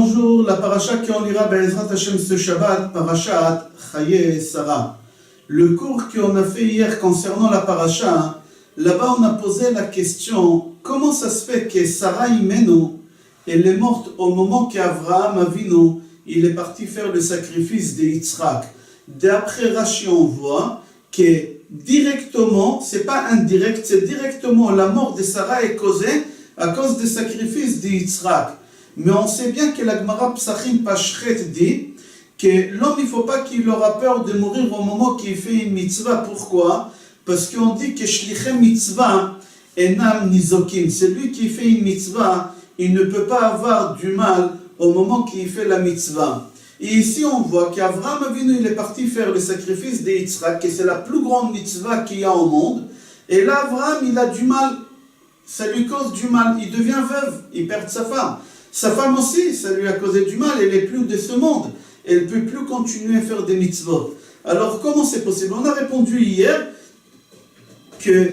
Bonjour, la paracha qu'on lira Be'ezrat Hashem ce Shabbat, parachat Chaye Sarah. Le cours qu'on a fait hier concernant la paracha, là-bas on a posé la question, comment ça se fait que Sarah Imenu, elle est morte au moment qu'Avraham Avinu, il est parti faire le sacrifice de Yitzhak. D'après Rashi, on voit que directement, c'est pas indirect, c'est directement la mort de Sarah est causée à cause du sacrifice de Yitzhak. Mais on sait bien que la Gemara Psachim Pashchet dit que l'homme, il ne faut pas qu'il aura peur de mourir au moment qu'il fait une mitzvah. Pourquoi? Parce qu'on dit que Shlichem mitzvah enam nizokim. Celui qui fait une mitzvah, il ne peut pas avoir du mal au moment qu'il fait la mitzvah. Et ici, on voit qu'Avraham Avinu, il est parti faire le sacrifice de Yitzhak, et c'est la plus grande mitzvah qu'il y a au monde. Et là, Avraham, il a du mal, ça lui cause du mal. Il devient veuve, il perd sa femme. Sa femme aussi, ça lui a causé du mal, elle n'est plus de ce monde. Elle ne peut plus continuer à faire des mitzvot. Alors, comment c'est possible? On a répondu hier que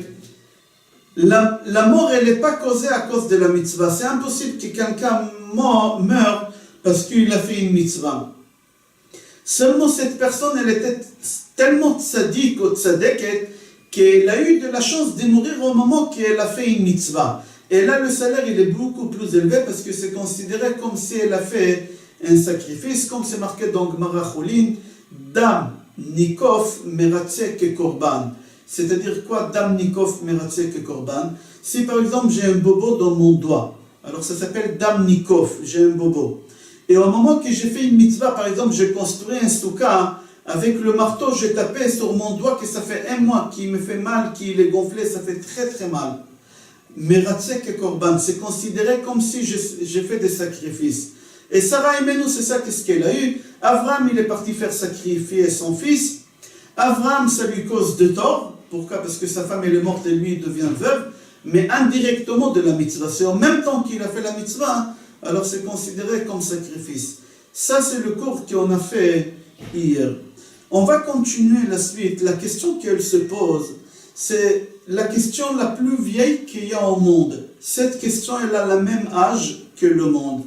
la mort, elle n'est pas causée à cause de la mitzvah. C'est impossible que quelqu'un meure parce qu'il a fait une mitzvah. Seulement, cette personne, elle était tellement tzaddik ou tzadeket qu'elle a eu de la chance de mourir au moment qu'elle a fait une mitzvah. Et là, le salaire, il est beaucoup plus élevé parce que c'est considéré comme si elle a fait un sacrifice, comme c'est marqué dans Gemara Chulin, Dam Nikof Meratzek Korban. C'est-à-dire quoi, Dam Nikof Meratzek Korban? Si par exemple j'ai un bobo dans mon doigt, alors ça s'appelle Dam Nikof, j'ai un bobo. Et au moment que j'ai fait une mitzvah, par exemple, j'ai construit un souka, avec le marteau, j'ai tapé sur mon doigt que ça fait un mois qu'il me fait mal, qu'il est gonflé, ça fait très très mal. Meratzek Korban, c'est considéré comme si j'ai fait des sacrifices. Et Sarah Imenu, c'est ça qu'est-ce qu'elle a eu. Avraham, il est parti faire sacrifier son fils. Avraham, ça lui cause de tort. Pourquoi? Parce que sa femme elle est morte et lui il devient veuve. Mais indirectement de la mitzvah. C'est en même temps qu'il a fait la mitzvah, alors c'est considéré comme sacrifice. Ça, c'est le cours qu'on a fait hier. On va continuer la suite. La question qu'elle se pose, c'est la question la plus vieille qu'il y a au monde. Cette question, elle a le même âge que le monde.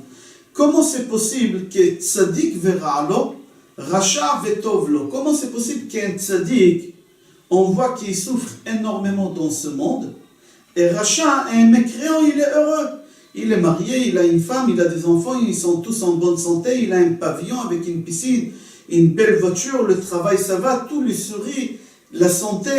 Comment c'est possible que tzaddik vera'alo, racha vetovlo? Comment c'est possible qu'un tzaddik, on voit qu'il souffre énormément dans ce monde, et racha, un mécréant, il est heureux. Il est marié, il a une femme, il a des enfants, ils sont tous en bonne santé, il a un pavillon avec une piscine, une belle voiture, le travail ça va, tout lui sourit, la santé.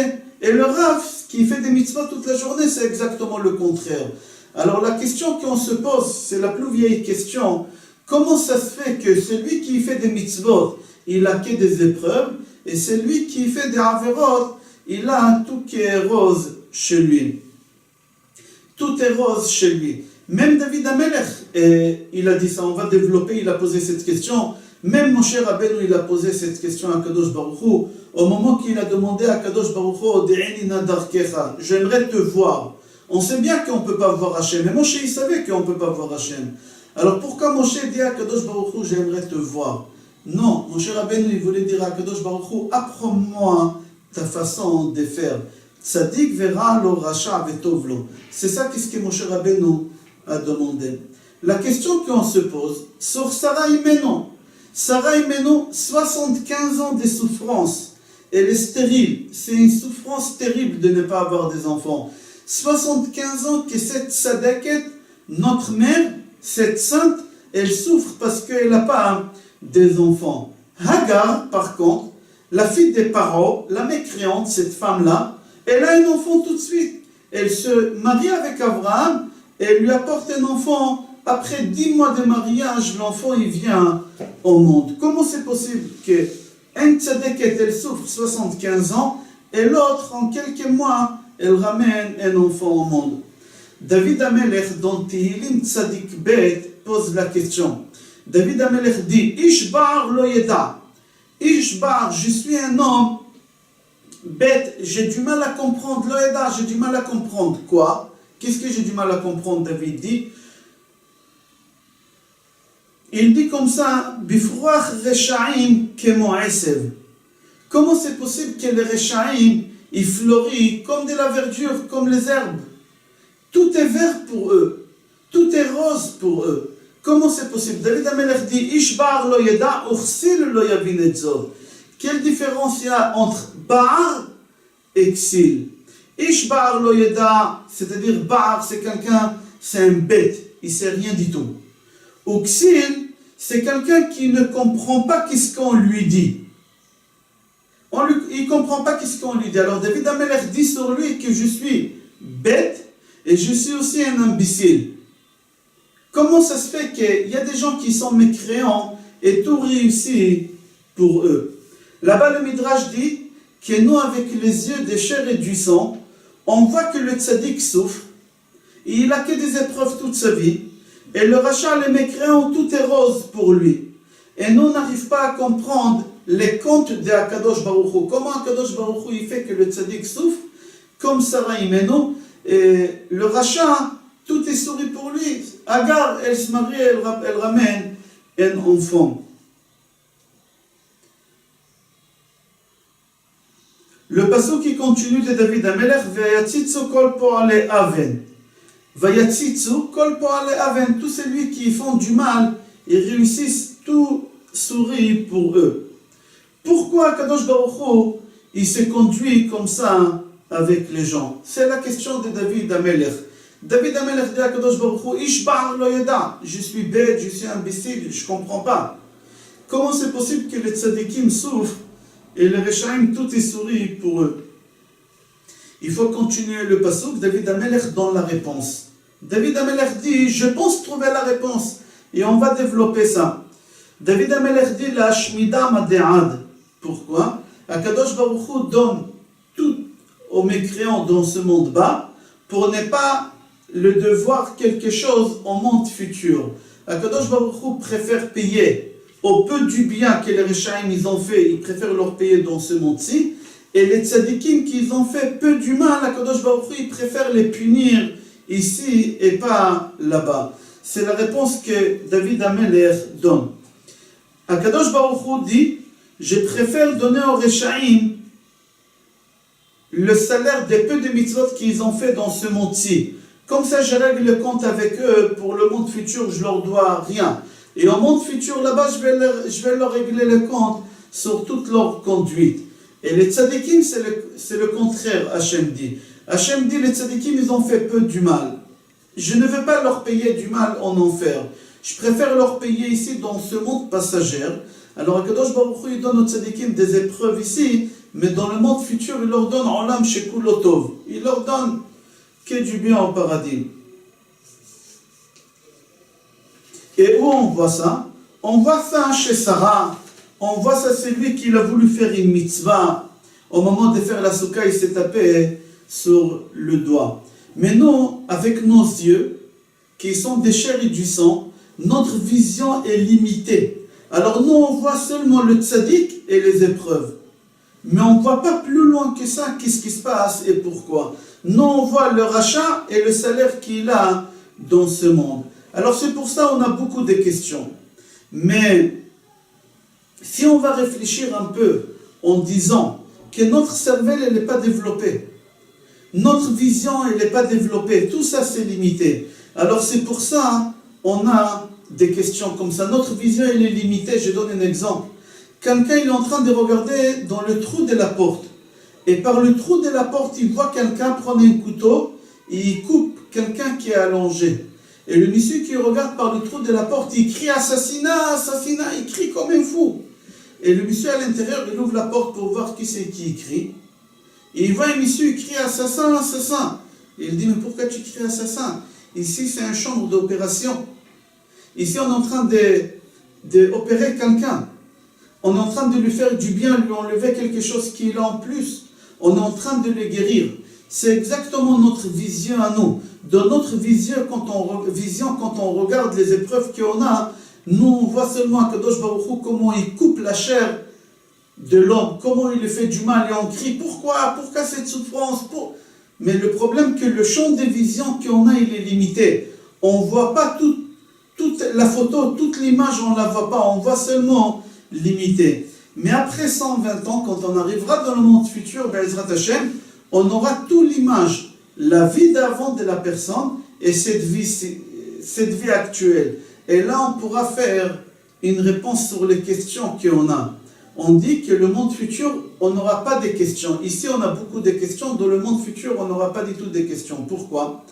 Et le Rav, qui fait des mitzvahs toute la journée, c'est exactement le contraire. Alors la question qu'on se pose, c'est la plus vieille question. Comment ça se fait que celui qui fait des mitzvot, il a que des épreuves, et celui qui fait des averot, il a tout qui est rose chez lui. Tout est rose chez lui. Même David Amelech, il a dit ça, on va développer, il a posé cette question. Même Moshe Rabbeinu, il a posé cette question à Kadosh Baruch Hu, au moment qu'il a demandé à Kadosh Baruch Hu, j'aimerais te voir. On sait bien qu'on ne peut pas voir Hachem, mais Moshe, il savait qu'on ne peut pas voir Hachem. Alors pourquoi Moshe dit à Kadosh Baruch Hu, j'aimerais te voir? Non, Moshe Rabbeinu, il voulait dire à Kadosh Baruch Hu, apprends-moi ta façon de faire. Tzadik vera lo racha vetovlo. C'est ça qu'est-ce que Moshe Rabbeinu a demandé. La question qu'on se pose, sur Sarah Imenu. Sarah Imenu, 75 ans de souffrance. Elle est stérile. C'est une souffrance terrible de ne pas avoir des enfants. 75 ans que cette sadaket, notre mère, cette sainte, elle souffre parce qu'elle n'a pas des enfants. Hagar, par contre, la fille des parents, la mécréante, cette femme-là, elle a un enfant tout de suite. Elle se marie avec Abraham et elle lui apporte un enfant. Après 10 mois de mariage, l'enfant il vient au monde. Comment c'est possible qu'un tzadeket, elle souffre 75 ans et l'autre, en quelques mois, elle ramène un enfant au monde? David Amelech, dans Tehillim Tzadik Bet, pose la question. David Amelech dit, Ishbar lo yeda. Ishbar, je suis un homme bête, j'ai du mal à comprendre. Lo yeda, j'ai du mal à comprendre. Quoi? Qu'est-ce que j'ai du mal à comprendre? David dit, il dit comme ça, Bifruach Rechaim kemo esev. Comment c'est possible que les Rechaim, ils fleurissent comme de la verdure, comme les herbes? Tout est vert pour eux, tout est rose pour eux. Comment c'est possible? David Amelech dit Ishbar lo yeda, ursil lo yavin et zov. Quelle différence il y a entre Baar et Ksil? Ishbar lo yeda, c'est-à-dire Baar, c'est quelqu'un, c'est un bête, il ne sait rien du tout. Ou Ksil, c'est quelqu'un qui ne comprend pas ce qu'on lui dit. Il ne comprend pas ce qu'on lui dit. Alors David Amelech dit sur lui que je suis bête et je suis aussi un imbécile. Comment ça se fait qu'il y a des gens qui sont mécréants et tout réussit pour eux? Là-bas, le Midrash dit que nous, avec les yeux de chair et du sang, on voit que le tzaddik souffre, et il n'a que des épreuves toute sa vie, et le rachat, les mécréants, tout est rose pour lui. Et nous, on n'arrive pas à comprendre les contes de Akadosh Baruch Hu. Comment Akadosh Baruch Hu il fait que le tzaddik souffre, comme Sarah Imenu, et le rachat, tout est souri pour lui. Agar, elle se marie, elle ramène un enfant. Le passage qui continue de David Amelech, Vayatzitzu kol po'ale aven. Vayatzitzu kol po'ale aven. Tous celui qui font du mal, ils réussissent, tout sourit pour eux. Pourquoi Kadosh Baruch Hu, il se conduit comme ça avec les gens? C'est la question de David Amelech. David Amelech dit à Kadosh Baruch Hu, Ishbar lo yeda, je suis bête, je suis imbécile, je ne comprends pas. Comment c'est possible que les tzadikim souffrent et les Rechaim, tout est souri pour eux? Il faut continuer le pasuk. David Amelech donne la réponse. David Amelech dit, je pense trouver la réponse. Et on va développer ça. David Amelech dit, la shmida made'ad. Pourquoi? Akadosh Baruch Hu donne tout aux mécréants dans ce monde bas pour ne pas le devoir quelque chose au monde futur. Akadosh Baruch Hu préfère payer au peu du bien que les Rechaim ils ont fait, ils préfèrent leur payer dans ce monde-ci. Et les tzadikim qu'ils ont fait peu du mal, Akadosh Baruch Hu, ils préfèrent les punir ici et pas là-bas. C'est la réponse que David Amelech donne. Akadosh Baruch Hu dit, je préfère donner aux Rechaim le salaire des peu de mitzvot qu'ils ont fait dans ce monde-ci. Comme ça, je règle le compte avec eux. Pour le monde futur, je leur dois rien. Et au monde futur, là-bas, je vais leur régler le compte sur toute leur conduite. Et les tzadikim, c'est le contraire, Hachem dit. Hachem dit, les tzadikim, ils ont fait peu du mal. Je ne veux pas leur payer du mal en enfer. Je préfère leur payer ici, dans ce monde passager. Alors, Akadosh Baruch Hu, il donne aux tzadikim des épreuves ici, mais dans le monde futur, il leur donne Olam Shekulo Tov. Il leur donne que du bien au paradis. Et où on voit ça? On voit ça chez Sarah. On voit ça, c'est lui qui a voulu faire une mitzvah. Au moment de faire la soukha, il s'est tapé sur le doigt. Mais nous, avec nos yeux, qui sont des chairs et du sang, notre vision est limitée. Alors nous, on voit seulement le tzaddik et les épreuves. Mais on ne voit pas plus loin que ça, qu'est-ce qui se passe et pourquoi. Nous, on voit le rachat et le salaire qu'il a dans ce monde. Alors c'est pour ça qu'on a beaucoup de questions. Mais si on va réfléchir un peu en disant que notre cervelle, elle n'est pas développée, notre vision, elle n'est pas développée, tout ça c'est limité. Alors c'est pour ça on a des questions comme ça. Notre vision, elle est limitée. Je donne un exemple. Quelqu'un, il est en train de regarder dans le trou de la porte. Et par le trou de la porte, il voit quelqu'un prendre un couteau et il coupe quelqu'un qui est allongé. Et le monsieur qui regarde par le trou de la porte, il crie assassinat, assassinat, il crie comme un fou. Et le monsieur à l'intérieur, il ouvre la porte pour voir qui c'est qui crie. Et il voit un monsieur qui crie assassin, assassin. Et il dit, mais pourquoi tu cries assassin? Ici, c'est un chambre d'opération. Ici, on est en train d'opérer quelqu'un. On est en train de lui faire du bien, lui enlever quelque chose qu'il a en plus. On est en train de le guérir. C'est exactement notre vision à nous. Dans notre vision, quand on regarde les épreuves qu'on a, nous, on voit seulement à Kadosh Baruch Hu comment il coupe la chair de l'homme, comment il lui fait du mal, et on crie, pourquoi cette souffrance? Mais le problème, que le champ de vision qu'on a, il est limité. On ne voit pas toute la photo, toute l'image, on ne la voit pas, on voit seulement limité. Mais après 120 ans, quand on arrivera dans le monde futur, Be'ezrat Hashem, on aura toute l'image, la vie d'avant de la personne et cette vie actuelle. Et là, on pourra faire une réponse sur les questions qu'on a. On dit que le monde futur, on n'aura pas de questions. Ici, on a beaucoup de questions. Dans le monde futur, on n'aura pas du tout de questions. Pourquoi?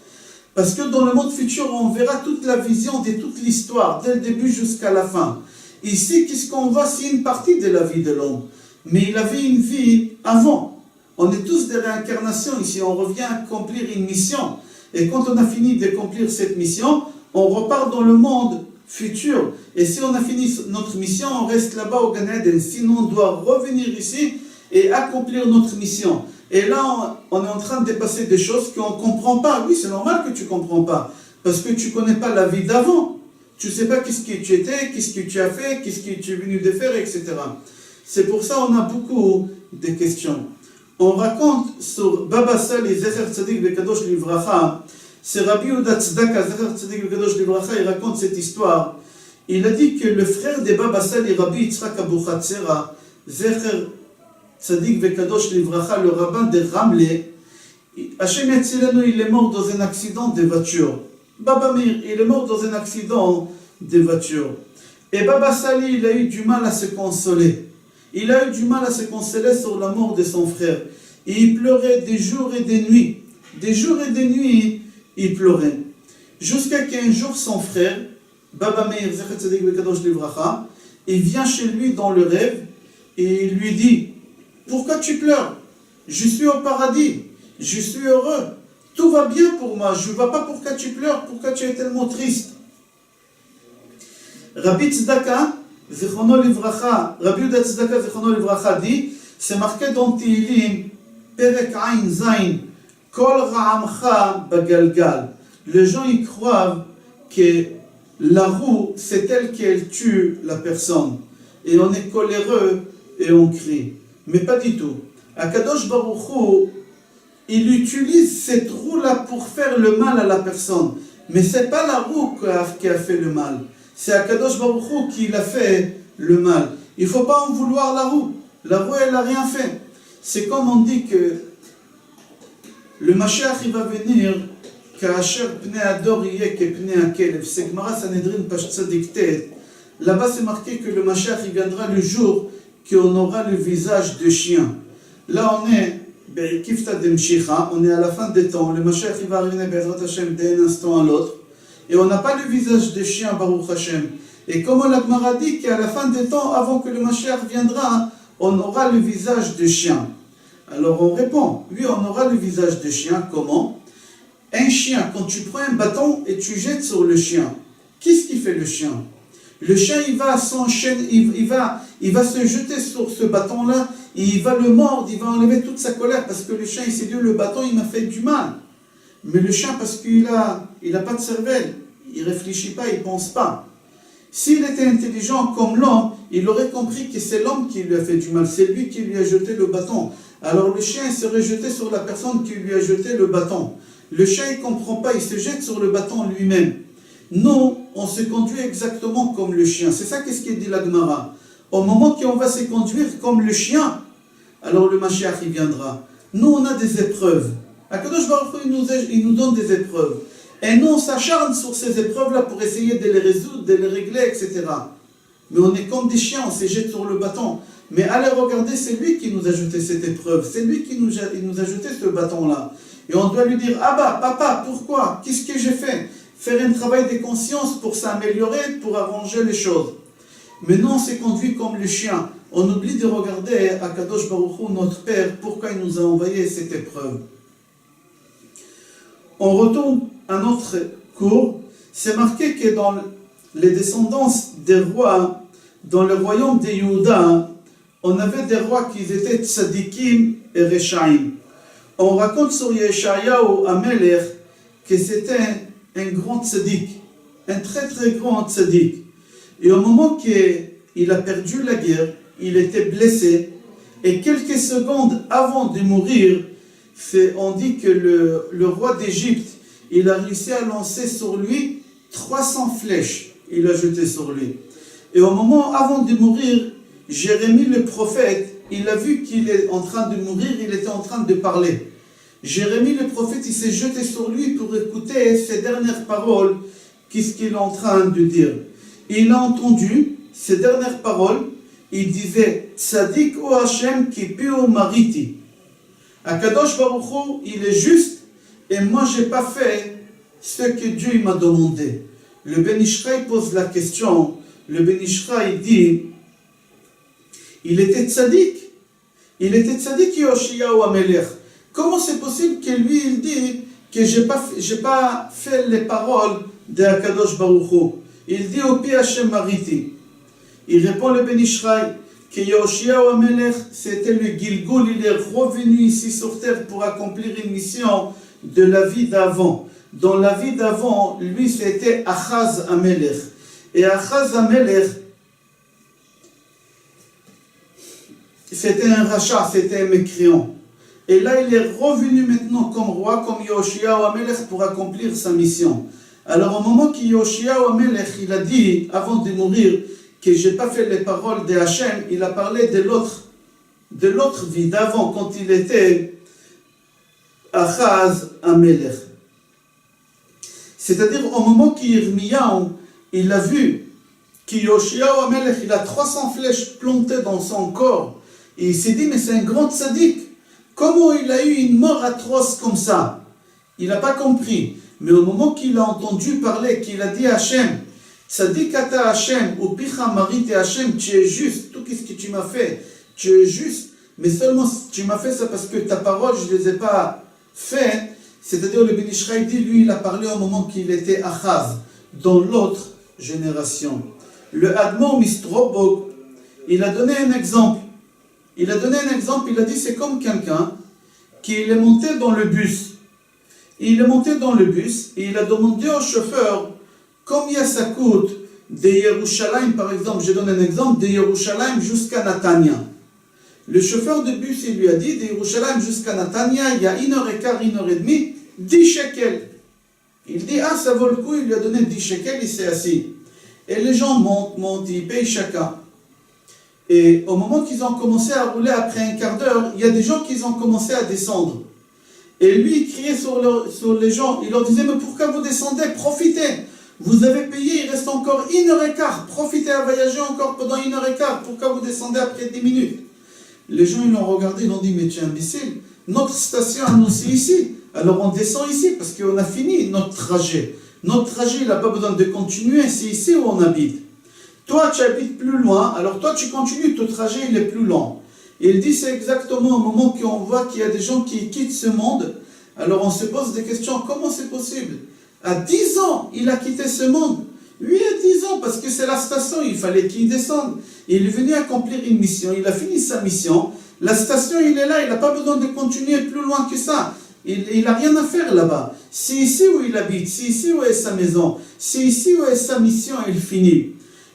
Parce que dans le monde futur, on verra toute la vision de toute l'histoire, dès le début jusqu'à la fin. Ici, qu'est-ce qu'on voit? C'est une partie de la vie de l'homme. Mais il avait une vie avant. On est tous des réincarnations ici. On revient accomplir une mission. Et quand on a fini d'accomplir cette mission, on repart dans le monde futur. Et si on a fini notre mission, on reste là-bas au Gan Eden. Sinon, on doit revenir ici et accomplir notre mission. Et là, on est en train de dépasser des choses qu'on ne comprend pas. Oui, c'est normal que tu ne comprends pas. Parce que tu ne connais pas la vie d'avant. Tu ne sais pas qu'est-ce que tu étais, qu'est-ce que tu as fait, qu'est-ce que tu es venu de faire, etc. C'est pour ça qu'on a beaucoup de questions. On raconte sur Baba Sali, Zecher Tzadik Vekadosh Livracha, c'est Rabbi Yehuda Tzedaka, Zecher Tzadik Vekadosh Livracha, il raconte cette histoire. Il a dit que le frère de Baba Sali, Rabbi Yitzhak Abuchatzera, Zecher Tzadik Vekadosh Livracha, le rabbin de Ramleh, Hashem Yatzilenu, il est mort dans un accident de voiture. Baba Meir, il est mort dans un accident de voiture. Et Baba Sali, il a eu du mal à se consoler. Il a eu du mal à se consoler sur la mort de son frère. Et il pleurait des jours et des nuits. Des jours et des nuits, il pleurait. Jusqu'à qu'un jour, son frère, Baba Meir, Zecher Tzadik Vekadosh Livracha, il vient chez lui dans le rêve et il lui dit: pourquoi tu pleures? Je suis au paradis, je suis heureux, tout va bien pour moi, je ne vois pas pourquoi tu pleures, pourquoi tu es tellement triste. Rabbi Tzedaka, Zichrono Livracha, Rabbi Yehuda Tzedaka, Zichrono Livracha dit, c'est marqué dans Tehillim, Perek Ain Zain, Kol Ra'amcha Bagalgal. Les gens y croient que la roue, c'est elle qui tue la personne. Et on est coléreux et on crie. Mais pas du tout. Akadosh Baruch Hu, il utilise cette roue-là pour faire le mal à la personne. Mais ce n'est pas la roue qui a fait le mal. C'est Akadosh Baruch Hu qui l'a fait le mal. Il ne faut pas en vouloir la roue. La roue, elle n'a rien fait. C'est comme on dit que le Mashiach, il va venir Ka'asher pnei ador yeh ke pnei hakelev. C'est Gemara Sanhedrin Pach Tzadik Tet. Là-bas, c'est marqué que le Mashiach, il viendra le jour qu'on aura le visage de chien. Là, on est on est à la fin des temps. Le Mashiach, il va arriver Be'ezrat Hashem d'un instant à l'autre. Et on n'a pas le visage de chien, Baruch Hashem. Et comme la Gemara dit qu'à la fin des temps, avant que le Mashiach viendra, on aura le visage de chien. Alors on répond, oui, on aura le visage de chien. Comment? Un chien, quand tu prends un bâton et tu jettes sur le chien, qu'est-ce qui fait le chien? Le chien, il va s'enchaîner, il va se jeter sur ce bâton-là, il va le mordre, il va enlever toute sa colère, parce que le chien, il s'est dit, le bâton, il m'a fait du mal. Mais le chien, parce qu'il a pas de cervelle, il ne réfléchit pas, il ne pense pas. S'il était intelligent comme l'homme, il aurait compris que c'est l'homme qui lui a fait du mal, c'est lui qui lui a jeté le bâton. Alors le chien, il serait jeté sur la personne qui lui a jeté le bâton. Le chien, il ne comprend pas, il se jette sur le bâton lui-même. Nous, on se conduit exactement comme le chien. C'est ça qu'est-ce qu'il dit la Gemara. Au moment qu'on va se conduire comme le chien, alors le Mashiach, il viendra. Nous, on a des épreuves. Akadosh Baruch Hu, il nous donne des épreuves. Et nous, on s'acharne sur ces épreuves-là pour essayer de les résoudre, de les régler, etc. Mais on est comme des chiens, on se jette sur le bâton. Mais allez regarder, c'est lui qui nous a jeté cette épreuve. C'est lui qui nous a jeté ce bâton-là. Et on doit lui dire, ah bah, papa, pourquoi? Qu'est-ce que j'ai fait? Faire un travail de conscience pour s'améliorer, pour arranger les choses. Mais non, on s'est conduit comme le chien. On oublie de regarder à Kadosh Baruch Hu, notre Père, pourquoi il nous a envoyé cette épreuve. On retourne à notre cours. C'est marqué que dans les descendances des rois, dans le royaume de Yehuda, on avait des rois qui étaient tzadikim et rechaim. On raconte sur Yeshayahu Amelech que c'était un grand tzadik, un très très grand tzadik. Et au moment qu'il a perdu la guerre, il était blessé, et quelques secondes avant de mourir, on dit que le roi d'Égypte, il a réussi à lancer sur lui 300 flèches, il a jeté sur lui. Et au moment avant de mourir, Jérémie le prophète, il a vu qu'il est en train de mourir, il était en train de parler. Jérémie le prophète, il s'est jeté sur lui pour écouter ces dernières paroles qu'est-ce qu'il est en train de dire. Il a entendu ces dernières paroles, il disait Tzadik o Hashem ki piu mariti. Akadosh Baruch Hu, il est juste, et moi j'ai pas fait ce que Dieu m'a demandé. Le Ben Ishraï pose la question, le Ben Ishraï dit, il était tzaddik Yoshiyahu HaMelech. Comment c'est possible que lui il dit que j'ai pas fait les paroles de Akadosh Baruch Hu? Il dit au pi Hashem mariti. Il répond le Ben Ishraï que Yoshiyahu HaMelech c'était le Gilgul, il est revenu ici sur terre pour accomplir une mission de la vie d'avant. Dans la vie d'avant, lui c'était Achaz HaMelech. Et Achaz HaMelech, c'était un rachat, c'était un mécréant. Et là, il est revenu maintenant comme roi, comme Yoshiyahu HaMelech pour accomplir sa mission. Alors, au moment que Yoshiyahu HaMelech, il a dit, avant de mourir, que je n'ai pas fait les paroles de Hachem, il a parlé de l'autre vie d'avant, quand il était Achaz HaMelech. C'est-à-dire, au moment qu'Yirmiyahu, il a vu que Yoshiyahu HaMelech, il a 300 flèches plantées dans son corps, et il s'est dit, mais c'est un grand tzaddik. Comment il a eu une mort atroce comme ça? Il n'a pas compris. Mais au moment qu'il a entendu parler, qu'il a dit à Hachem, tzaddik ata Hachem, ou picha marit et Hachem, tu es juste, tout ce que tu m'as fait, tu es juste, mais seulement tu m'as fait ça parce que ta parole, je ne les ai pas faites. C'est-à-dire, le Ben Ishraï dit, lui, il a parlé au moment qu'il était Achaz, dans l'autre génération. Le Admor Mistrobog, il a donné un exemple. Il a dit, c'est comme quelqu'un qui est monté dans le bus. Il est monté dans le bus et il a demandé au chauffeur combien ça coûte de Yerushalayim, par exemple, je donne un exemple, de Yerushalayim jusqu'à Natania. Le chauffeur de bus, il lui a dit, de Yerushalayim jusqu'à Natania, il y a 1h15, 1h30, 10 shekels. Il dit, ah, ça vaut le coup, il lui a donné 10 shekels, il s'est assis. Et les gens montent, ils payent chacun. Et au moment qu'ils ont commencé à rouler, après un quart d'heure, il y a des gens qui ont commencé à descendre. Et lui, il criait sur les gens, il leur disait, mais pourquoi vous descendez? Profitez! Vous avez payé, il reste encore 1h15, profitez à voyager encore pendant 1h15, pourquoi vous descendez après 10 minutes? Les gens, ils l'ont regardé, ils ont dit, mais tu es imbécile, notre station à nous, c'est ici. Alors on descend ici, parce qu'on a fini notre trajet. Notre trajet, il n'a pas besoin de continuer, c'est ici où on habite. Toi, tu habites plus loin, alors toi, tu continues, ton trajet, il est plus long. Et il dit, c'est exactement au moment qu'on voit qu'il y a des gens qui quittent ce monde, alors on se pose des questions, comment c'est possible? À 10 ans, il a quitté ce monde. Lui, à 10 ans, parce que c'est la station, il fallait qu'il descende. Il est venu accomplir une mission, il a fini sa mission. La station, il est là, il n'a pas besoin de continuer plus loin que ça. Il n'a rien à faire là-bas. C'est ici où il habite, c'est ici où est sa maison, c'est ici où est sa mission, il finit.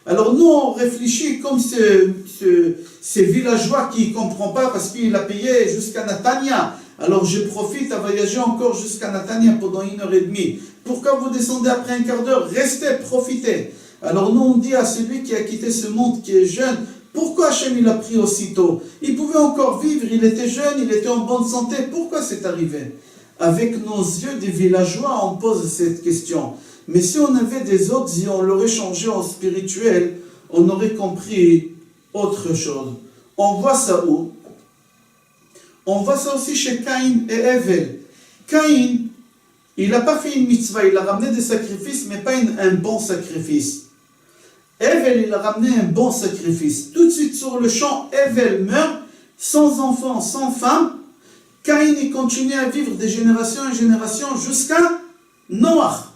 Alors nous, on réfléchit comme ces villageois qui ne comprennent pas parce qu'il a payé jusqu'à Natania. Alors je profite à voyager encore jusqu'à Natania pendant 1h30. Pourquoi vous descendez après un quart d'heure? Restez, profitez. Alors nous, on dit à celui qui a quitté ce monde, qui est jeune, pourquoi Hachem il a pris aussitôt? Il pouvait encore vivre, il était jeune, il était en bonne santé. Pourquoi c'est arrivé? Avec nos yeux des villageois, on pose cette question. Mais si on avait des autres yeux, on l'aurait changé en spirituel, on aurait compris autre chose. On voit ça où? On voit ça aussi chez Caïn et Evel. Caïn, il n'a pas fait une mitzvah, il a ramené des sacrifices, mais pas un bon sacrifice. Evel, il a ramené un bon sacrifice. Tout de suite sur le champ, Evel meurt, sans enfant, sans femme. Caïn, il continue à vivre de génération en génération jusqu'à Noach.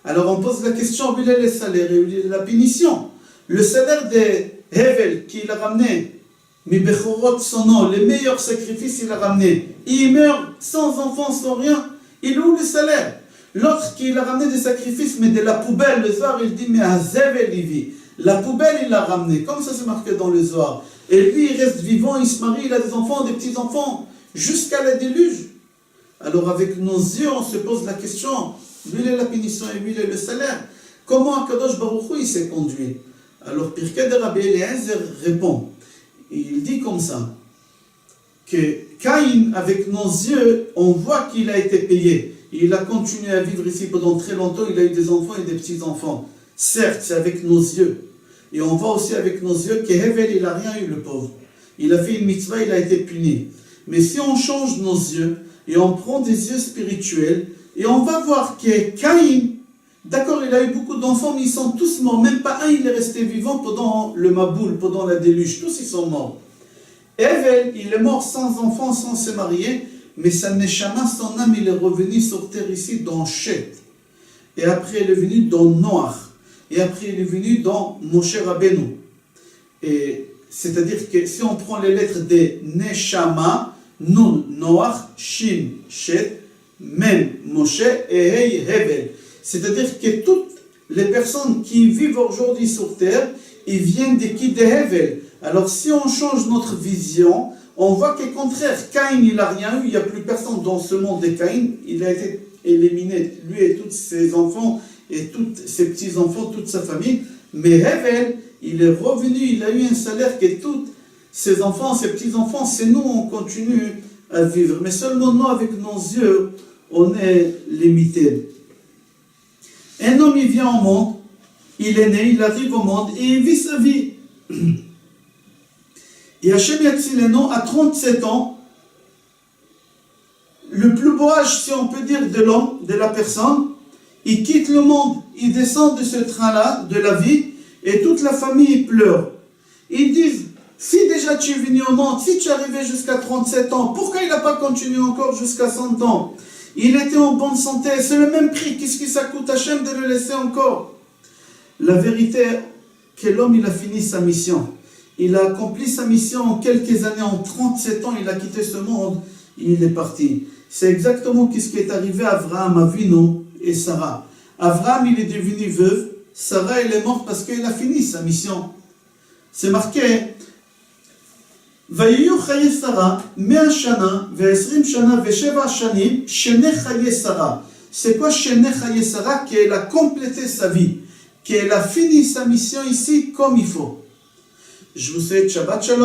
Alors on pose la question, où il est le salaire et où il est la punition? Le salaire de Hevel qu'il a ramené, mi bechorot son nom, les meilleurs sacrifices il a ramené. Il meurt sans enfant, sans rien. Il est où le salaire? L'autre qui a ramené des sacrifices, mais de la poubelle, le Zohar, il dit, mais à Zevel il vit. La poubelle il l'a ramené, comme ça c'est marqué dans le Zohar. Et lui il reste vivant, il se marie, il a des enfants, des petits-enfants, jusqu'à la déluge. Alors avec nos yeux on se pose la question, lui il est la punition et lui il est le salaire. Comment Akadosh Baruch Hu il s'est conduit? Alors Pirkei de Rabbi Eliezer répond, il dit comme ça, que Caïn avec nos yeux on voit qu'il a été payé. Il a continué à vivre ici pendant très longtemps, il a eu des enfants et des petits-enfants. Certes, c'est avec nos yeux. Et on voit aussi avec nos yeux qu'Hevel, il n'a rien eu, le pauvre. Il a fait une mitzvah, il a été puni. Mais si on change nos yeux, et on prend des yeux spirituels, et on va voir que Caïn, d'accord, il a eu beaucoup d'enfants, mais ils sont tous morts. Même pas un, il est resté vivant pendant le Maboul, pendant la déluge. Tous, ils sont morts. Hevel, il est mort sans enfant, sans se marier, mais sa neshama, son âme, il est revenu sur terre ici dans Chet. Et après, il est venu dans Noach. Et après, il est venu dans Moshe Rabbeinu. Et c'est-à-dire que si on prend les lettres des Neshama, Nun, Noach, Shin, Chet, Mem, Moshe et Hey, Hevel. C'est-à-dire que toutes les personnes qui vivent aujourd'hui sur terre, ils viennent de qui? De Hevel. Alors si on change notre vision, on voit qu'au contraire, Caïn, il n'a rien eu, il n'y a plus personne dans ce monde de Caïn, il a été éliminé, lui et tous ses enfants, et tous ses petits-enfants, toute sa famille. Mais Hevel, il est revenu, il a eu un salaire que tous ses enfants, ses petits-enfants, c'est nous, on continue à vivre. Mais seulement nous, avec nos yeux, on est limité. Un homme, il vient au monde, il est né, il arrive au monde, et il vit sa vie. Et Hachem Yatzileno, à 37 ans, le plus beau âge, si on peut dire, de l'homme, de la personne, il quitte le monde, il descend de ce train-là, de la vie, et toute la famille pleure. Ils disent, si déjà tu es venu au monde, si tu es arrivé jusqu'à 37 ans, pourquoi il n'a pas continué encore jusqu'à 100 ans? Il était en bonne santé, c'est le même prix, qu'est-ce que ça coûte à Hachem de le laisser encore? La vérité est que l'homme, il a fini sa mission. Il a accompli sa mission en quelques années, en 37 ans, il a quitté ce monde, il est parti. C'est exactement ce qui est arrivé à Abraham, Avinu et Sarah. Abraham, il est devenu veuve, Sarah, elle est morte parce qu'elle a fini sa mission. C'est marqué, Vayiyu chaye Sarah, 100 shana, 20 shana, 7 shanim, shene chaye Sarah. C'est quoi shene chaye Sarah? Qu'elle a complété sa vie, qu'elle a fini sa mission ici comme il faut. Je vous souhaite Shabbat Shalom.